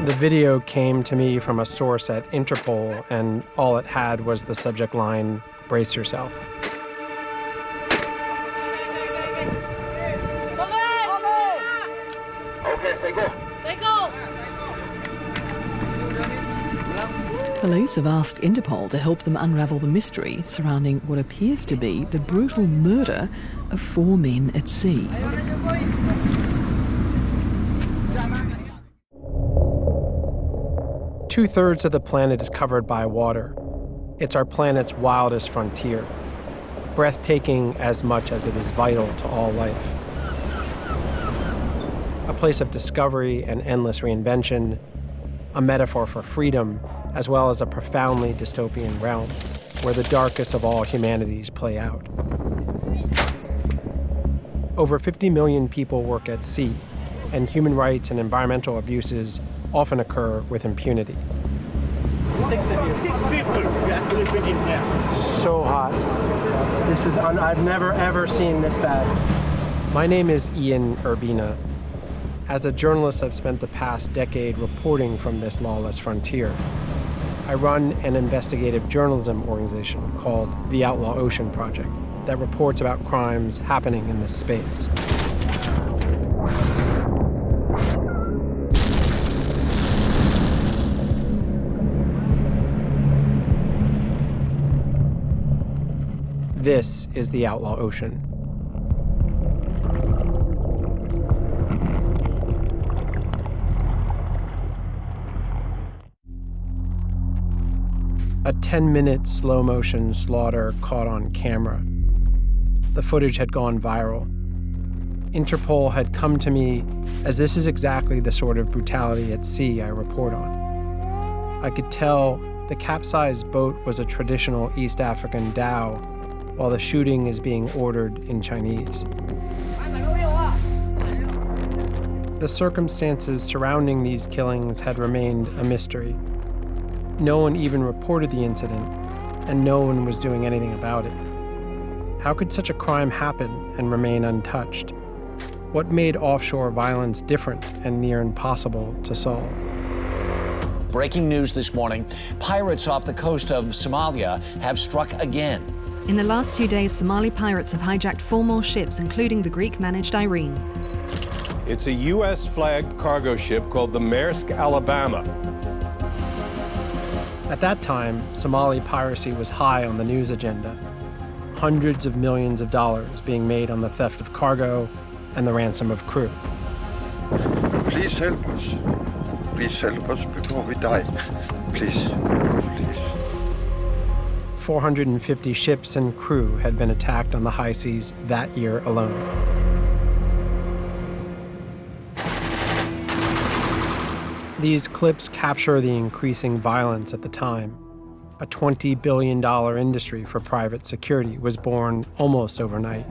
The video came to me from a source at Interpol, and all it had was the subject line, "Brace yourself." Police have asked Interpol to help them unravel the mystery surrounding what appears to be the brutal murder of 4 men at sea. Two-thirds of the planet is covered by water. It's our planet's wildest frontier, breathtaking as much as it is vital to all life. A place of discovery and endless reinvention, a metaphor for freedom, as well as a profoundly dystopian realm where the darkest of all humanities play out. Over 50 million people work at sea, and human rights and environmental abuses often occur with impunity. 6 of you. 6 people we are sleeping in here. So hot. This is I've never ever seen this bad. My name is Ian Urbina. As a journalist, I've spent the past decade reporting from this lawless frontier. I run an investigative journalism organization called the Outlaw Ocean Project that reports about crimes happening in this space. This is the Outlaw Ocean. A 10-minute slow-motion slaughter caught on camera. The footage had gone viral. Interpol had come to me as this is exactly the sort of brutality at sea I report on. I could tell the capsized boat was a traditional East African dhow, while the shooting is being ordered in Chinese. The circumstances surrounding these killings had remained a mystery. No one even reported the incident, and no one was doing anything about it. How could such a crime happen and remain untouched? What made offshore violence different and near impossible to solve? Breaking news this morning, pirates off the coast of Somalia have struck again. In the last 2 days, Somali pirates have hijacked 4 more ships, including the Greek-managed Irene. It's a U.S.-flagged cargo ship called the Maersk Alabama. At that time, Somali piracy was high on the news agenda. Hundreds of millions of dollars being made on the theft of cargo and the ransom of crew. Please help us. Please help us before we die. Please, please. 450 ships and crew had been attacked on the high seas that year alone. These clips capture the increasing violence at the time. A $20 billion industry for private security was born almost overnight.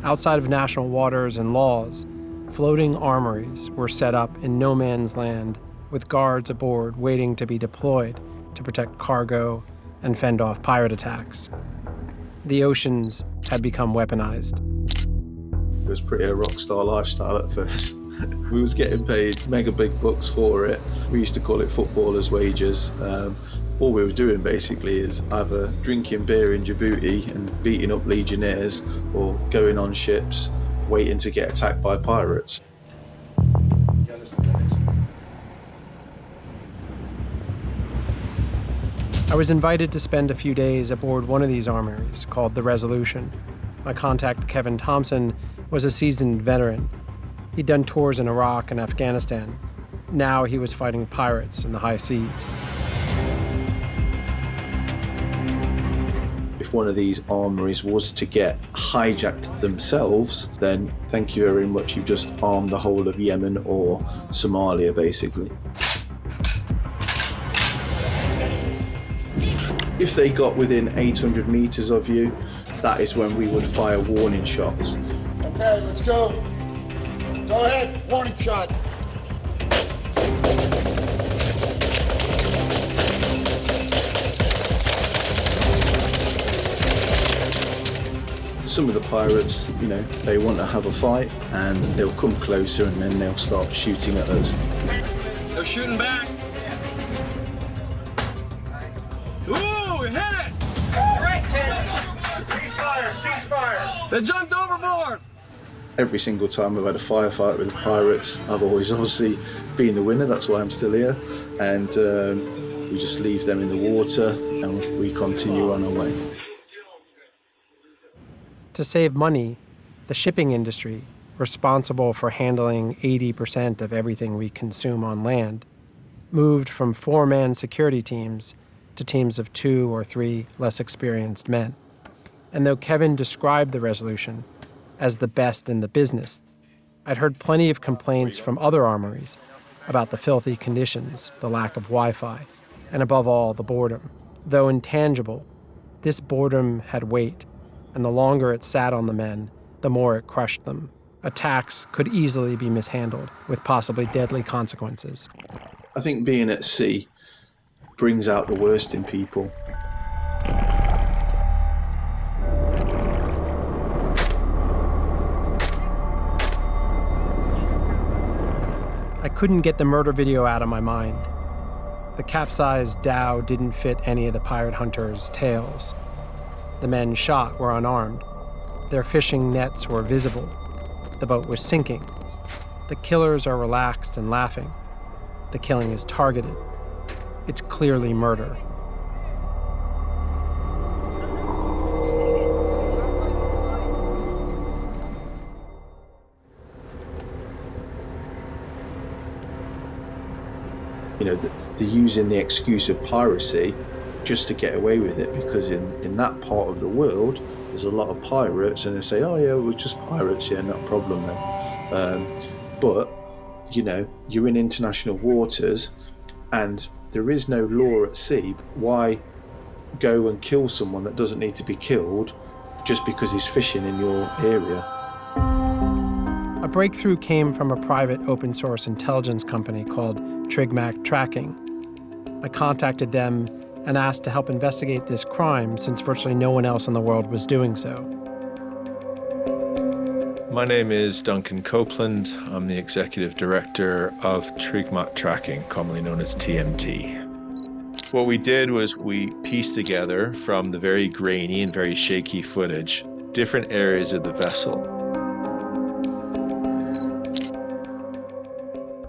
Outside of national waters and laws, floating armories were set up in no man's land with guards aboard waiting to be deployed to protect cargo and fend off pirate attacks. The oceans had become weaponized. It was pretty a rock star lifestyle at first. We was getting paid mega big bucks for it. We used to call it footballers' wages. All we were doing basically is either drinking beer in Djibouti and beating up legionnaires, or going on ships waiting to get attacked by pirates. I was invited to spend a few days aboard one of these armories called the Resolution. My contact, Kevin Thompson, was a seasoned veteran. He'd done tours in Iraq and Afghanistan. Now he was fighting pirates in the high seas. If one of these armories was to get hijacked themselves, then thank you very much, you've just armed the whole of Yemen or Somalia, basically. If they got within 800 meters of you, that is when we would fire warning shots. Okay, let's go. Go ahead, warning shot. Some of the pirates, you know, they want to have a fight and they'll come closer and then they'll start shooting at us. They're shooting back. Ooh, we hit it! Ceasefire! They jumped overboard! Every single time I've had a firefight with the pirates, I've always obviously been the winner. That's why I'm still here. And we just leave them in the water and we continue on our way. To save money, the shipping industry, responsible for handling 80% of everything we consume on land, moved from 4-man security teams to teams of 2 or 3 less experienced men. And though Kevin described the resolution as the best in the business, I'd heard plenty of complaints from other armories about the filthy conditions, the lack of Wi-Fi, and above all, the boredom. Though intangible, this boredom had weight, and the longer it sat on the men, the more it crushed them. Attacks could easily be mishandled, with possibly deadly consequences. I think being at sea brings out the worst in people. I couldn't get the murder video out of my mind. The capsized dhow didn't fit any of the pirate hunters' tales. The men shot were unarmed. Their fishing nets were visible. The boat was sinking. The killers are relaxed and laughing. The killing is targeted. It's clearly murder. You know, they're using the excuse of piracy just to get away with it, because in that part of the world, there's a lot of pirates, and they say, oh yeah, it was just pirates, yeah, not a problem then. But, you know, you're in international waters, and there is no law at sea. Why go and kill someone that doesn't need to be killed just because he's fishing in your area? A breakthrough came from a private open source intelligence company called Trigmac Tracking. I contacted them and asked to help investigate this crime since virtually no one else in the world was doing so. My name is Duncan Copeland. I'm the executive director of Trigmac Tracking, commonly known as TMT. What we did was we pieced together from the very grainy and very shaky footage different areas of the vessel.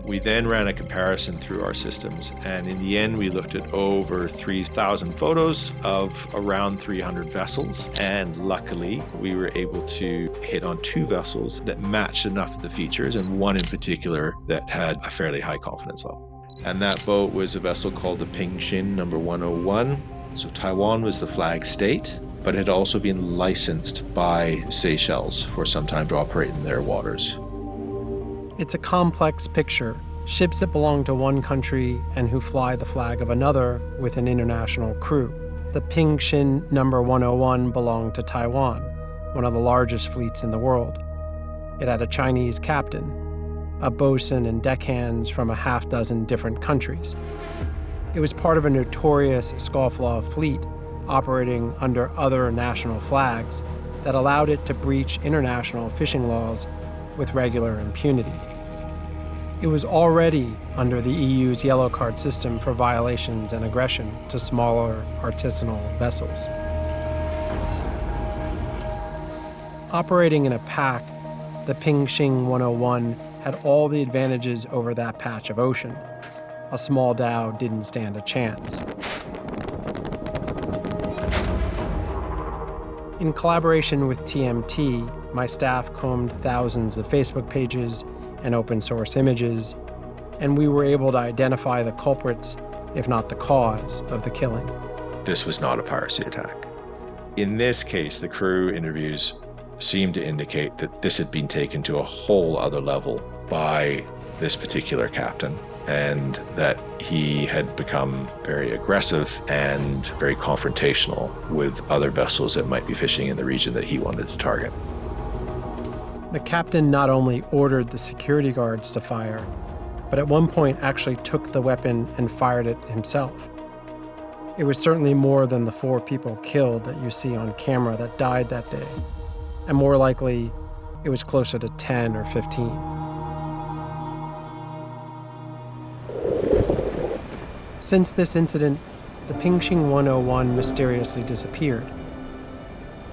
We then ran a comparison through our systems, and in the end we looked at over 3,000 photos of around 300 vessels, and luckily we were able to hit on 2 vessels that matched enough of the features, and one in particular that had a fairly high confidence level. And that boat was a vessel called the Pingshin number 101. So Taiwan was the flag state, but it had also been licensed by Seychelles for some time to operate in their waters. It's a complex picture. Ships that belong to one country and who fly the flag of another with an international crew. The Pingshin number 101 belonged to Taiwan, one of the largest fleets in the world. It had a Chinese captain, a bosun and deckhands from a half-dozen different countries. It was part of a notorious scofflaw fleet operating under other national flags that allowed it to breach international fishing laws with regular impunity. It was already under the EU's yellow card system for violations and aggression to smaller artisanal vessels. Operating in a pack, the Pingshin 101 had all the advantages over that patch of ocean. A small dhow didn't stand a chance. In collaboration with TMT, my staff combed thousands of Facebook pages and open source images, and we were able to identify the culprits, if not the cause, of the killing. This was not a piracy attack. In this case, the crew interviews seemed to indicate that this had been taken to a whole other level by this particular captain, and that he had become very aggressive and very confrontational with other vessels that might be fishing in the region that he wanted to target. The captain not only ordered the security guards to fire, but at one point actually took the weapon and fired it himself. It was certainly more than the 4 people killed that you see on camera that died that day. and more likely, it was closer to 10 or 15. Since this incident, the Pingxing 101 mysteriously disappeared.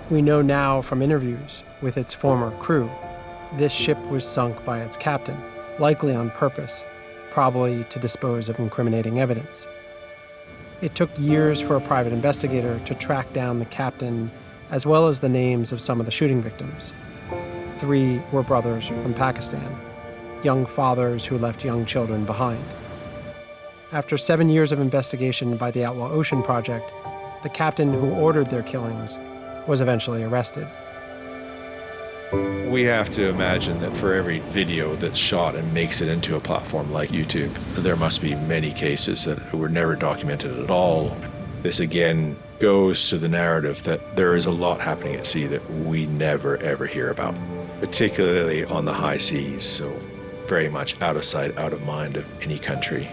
We know now from interviews with its former crew, this ship was sunk by its captain, likely on purpose, probably to dispose of incriminating evidence. It took years for a private investigator to track down the captain, as well as the names of some of the shooting victims. 3 were brothers from Pakistan, young fathers who left young children behind. After 7 years of investigation by the Outlaw Ocean Project, the captain who ordered their killings was eventually arrested. We have to imagine that for every video that's shot and makes it into a platform like YouTube, there must be many cases that were never documented at all. This again goes to the narrative that there is a lot happening at sea that we never ever hear about, particularly on the high seas, so very much out of sight, out of mind of any country.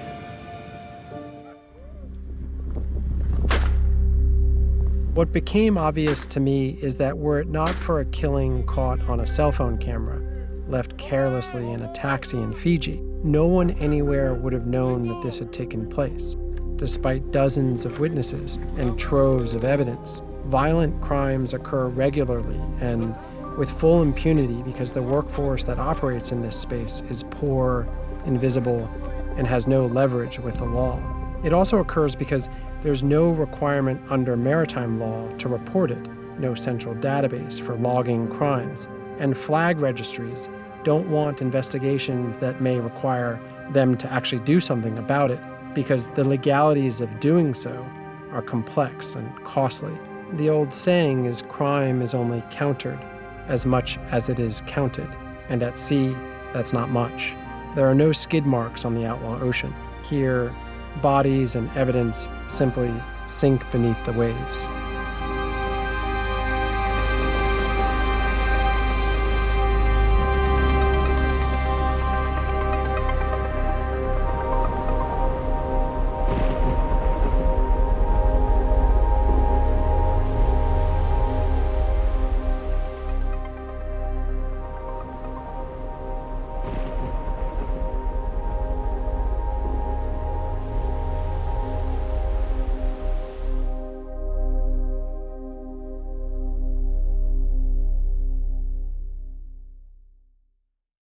What became obvious to me is that were it not for a killing caught on a cell phone camera, left carelessly in a taxi in Fiji, no one anywhere would have known that this had taken place. Despite dozens of witnesses and troves of evidence, violent crimes occur regularly and with full impunity because the workforce that operates in this space is poor, invisible, and has no leverage with the law. It also occurs because there's no requirement under maritime law to report it, no central database for logging crimes, and flag registries don't want investigations that may require them to actually do something about it because the legalities of doing so are complex and costly. The old saying is crime is only countered as much as it is counted, and at sea, that's not much. There are no skid marks on the Outlaw Ocean. Here, bodies and evidence simply sink beneath the waves.